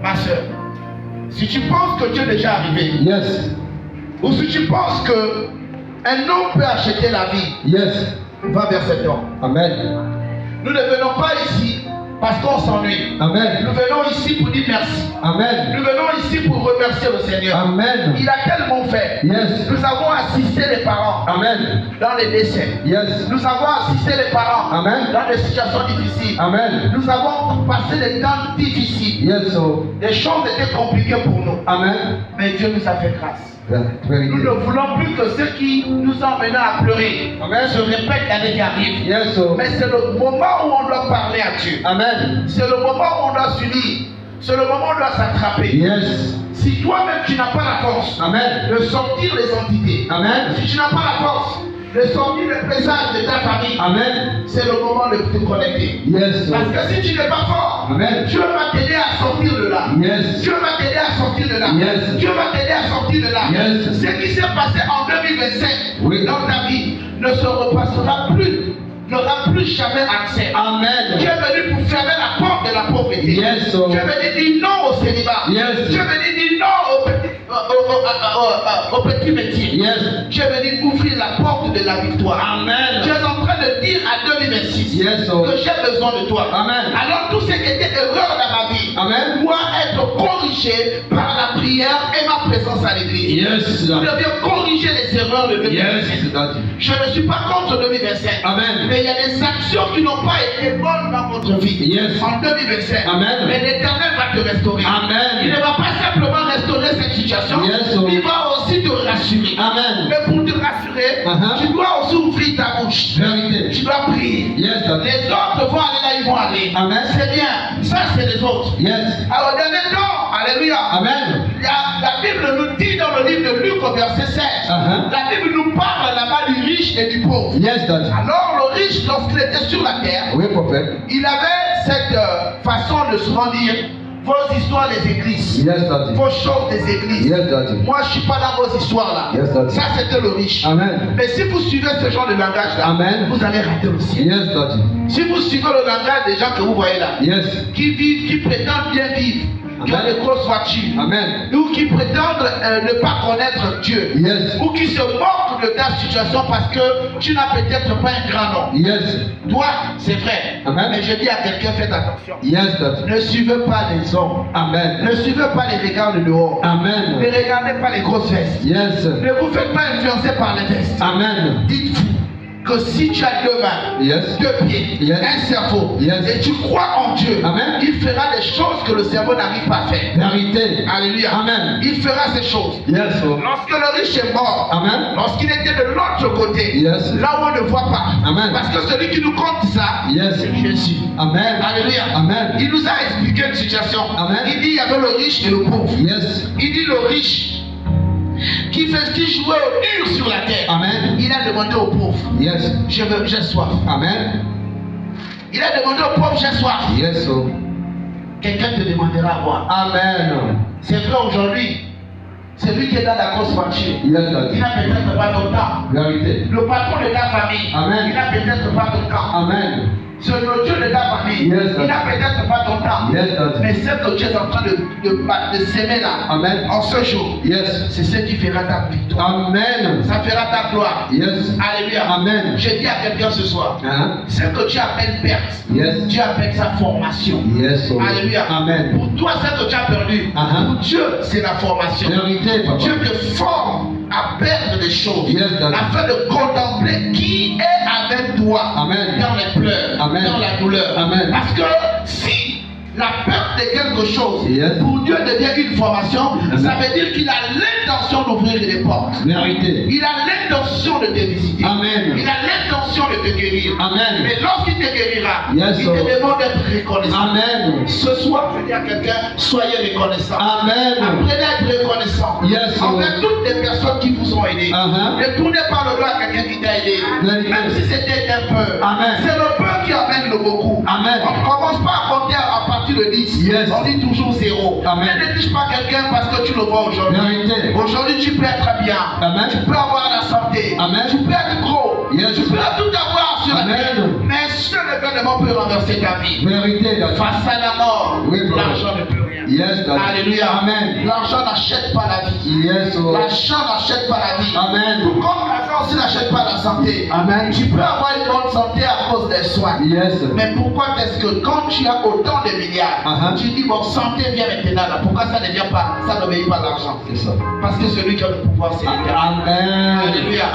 ma soeur, si tu penses que Dieu est déjà arrivé, Yes. ou si tu penses que un homme peut acheter la vie, Yes. va vers cet homme. Amen. Nous ne venons pas ici parce qu'on s'ennuie. Amen. Nous venons ici pour dire merci. Amen. Nous venons ici pour remercier le Seigneur. Amen. Il a tellement fait. Yes. Nous avons assisté les parents Amen. dans les décès. Yes. Nous avons assisté les parents Amen. dans des situations difficiles. Amen. Nous avons passé des temps difficiles. Yes. So. Les choses étaient compliquées pour nous. Amen. Mais Dieu nous a fait grâce. Very Nous ne good. voulons plus que ceux qui nous ont amenés à pleurer Amen. se répètent l'année qui arrive. Yes. So. Mais c'est le moment où on doit parler à Dieu. Amen. C'est le moment où on doit s'unir. C'est le moment où on doit s'attraper. Yes. Si toi-même tu n'as pas la force Amen. de sortir les entités, Amen. si tu n'as pas la force de sortir le présage de ta famille, Amen. c'est le moment de te connecter. Yes. So. Parce que si tu n'es pas fort, Amen. Dieu va t'aider à sortir de là. Yes. Dieu va t'aider à sortir de là. Yes. Dieu va t'aider à sortir de là. Yes. Ce qui s'est passé en 2025 Oui. dans ta vie ne se repassera plus, n'aura plus jamais accès. Amen. Dieu est venu pour fermer la porte de la pauvreté. Yes. So. Dieu est venu dire non au célibat. Yes. Dieu est venu dire non au petit métier. Yes. Dieu est venu ouvrir la porte de la victoire. Amen. Dieu est en train de dire à 2026 Yes. So. que j'ai besoin de toi. Amen. Alors tout ce qui était erreur dans ma vie Amen. doit être corrigé par la prière et ma présence à l'église. Yes. Je deviens corriger les erreurs de 2025. Yes. Daddy. Je ne suis pas contre 2025. Amen. Mais il y a des actions qui n'ont pas été bonnes dans votre vie. Yes. En 2025. Amen. Mais l'Éternel va te restaurer. Amen. Il ne va pas simplement restaurer cette situation. Yes. Il va aussi te rassurer. Amen. Mais pour te rassurer, Uh-huh. tu dois aussi ouvrir ta bouche. Vérité. Tu dois prier. Yes. Daddy. Les autres vont aller là, ils vont aller. Amen. C'est bien. Ça, c'est les autres. Yes. Alors, dernier temps, alléluia. Amen. La Bible nous dit dans le livre de Luc au verset 16, Uh-huh. la Bible nous parle là-bas du riche et du pauvre. Yes. Daddy. Alors le riche, lorsqu'il était sur la terre, Oui, prophète. il avait cette façon de souvent dire vos histoires des églises, Yes. Daddy. vos choses des églises. Yes. Daddy. Moi, je ne suis pas dans vos histoires là. Yes, Daddy. Ça, c'était le riche. Amen. Mais si vous suivez ce genre de langage là, Amen. vous allez rater le ciel. Yes. Daddy. Si vous suivez le langage des gens que vous voyez là, Yes. qui vivent, qui prétendent bien vivre, qui ont Amen. des grosses voitures, Amen. ou qui prétendent ne pas connaître Dieu, Yes. ou qui se moquent de ta situation parce que tu n'as peut-être pas un grand nom. Yes. Toi, c'est vrai. Amen. Mais je dis à quelqu'un, faites attention. Yes. Daddy. Ne suivez pas les hommes. Amen. Ne suivez pas les regards de dehors. Ne Amen. regardez pas les grosses vestes. Yes. Ne vous faites pas influencer par les vestes. Amen. Dites-vous que si tu as deux mains, Yes. deux pieds, Yes. un cerveau, Yes. et tu crois en Dieu, Amen. il fera des choses que le cerveau n'arrive pas à faire. Vérité. Alléluia. Amen. Il fera ces choses. Yes. So. Lorsque le riche est mort, Amen. lorsqu'il était de l'autre côté, Yes. là où on ne voit pas, Amen. parce que celui qui nous compte ça, Yes. c'est Jésus. Amen. Alléluia. Amen. Il nous a expliqué une situation. Amen. Il dit il y avait le riche et le pauvre. Yes. Il dit le riche qui jouait au dur sur la terre. Amen. Il a demandé au pauvre, Yes. j'ai soif. Amen. Il a demandé au pauvre, j'ai soif. Yes. So. Quelqu'un te demandera à boire. Amen. C'est vrai aujourd'hui. Celui qui est dans la grosse voiture, Yes. il Daddy. n'a peut-être pas ton temps. Vérité. Le patron de ta famille, Amen. il n'a peut-être pas ton temps. Amen. C'est le Dieu de ta famille, Yes, il n'a peut-être pas ton temps. Yes. Daddy. Mais ce que tu es en train de s'aimer là, Amen. en ce jour, Yes. c'est ce qui fera ta victoire. Amen. Ça fera ta gloire. Yes. Alléluia. Amen. Je dis à quelqu'un ce soir, Uh-huh. ce que tu appelles perte, Yes. tu appelles sa formation. Yes. So. Alléluia. Amen. Pour toi, ce que tu as perdu, Uh-huh. pour Dieu, c'est la formation. Vérité, papa. Dieu te forme à perdre des choses, Yes, Daddy. afin de contempler qui est avec toi Amen. dans les pleurs, Amen. dans la douleur. Amen. Parce que si la perte de quelque chose, Yes. pour Dieu devient une formation, Amen. ça veut dire qu'il a l'intention d'ouvrir des portes. Vérité. Il a l'intention de te visiter. Amen. Il a l'intention de te guérir. Amen. Mais lorsqu'il te guérira, Yes, il sir. te demande d'être reconnaissant. Amen. Ce soir, je dis à quelqu'un, soyez reconnaissant. Amen. Apprenez à être reconnaissant. Yes, sir. Envers toutes les personnes qui vous ont aidé. Uh-huh. Ne tournez pas le doigt à quelqu'un qui t'a aidé. Very good. Même si c'était un peu. Amen. C'est le peu qui amène le beaucoup. Amen. On ne commence pas à compter à partir de 10. Yes. On dit toujours 0. Amen. Ne néglige pas quelqu'un parce que tu le vois aujourd'hui. Vérité. Aujourd'hui, tu peux être bien. Amen. Tu peux avoir la santé. Amen. Tu peux être gros. Yes. Tu peux tout avoir sur la Amen. terre. Mais seul événement peut renverser ta vie. Vérité. Face à la mort, Oui, brother. l'argent ne peut rien. Yes, Daddy. Alléluia. Amen. L'argent n'achète pas la vie. Yes, oh. L'argent n'achète pas la vie. Amen. Tout comme l'argent aussi n'achète pas la santé. Amen. Tu peux avoir une bonne santé à cause des soins. Yes. Mais pourquoi est-ce que quand tu as autant de milliards, tu dis bon, santé vient maintenant là. Pourquoi ça ne vient pas, ça n'obéit pas à l'argent? C'est ça. Parce que celui qui a le pouvoir, c'est l'éternel. Amen. Alléluia.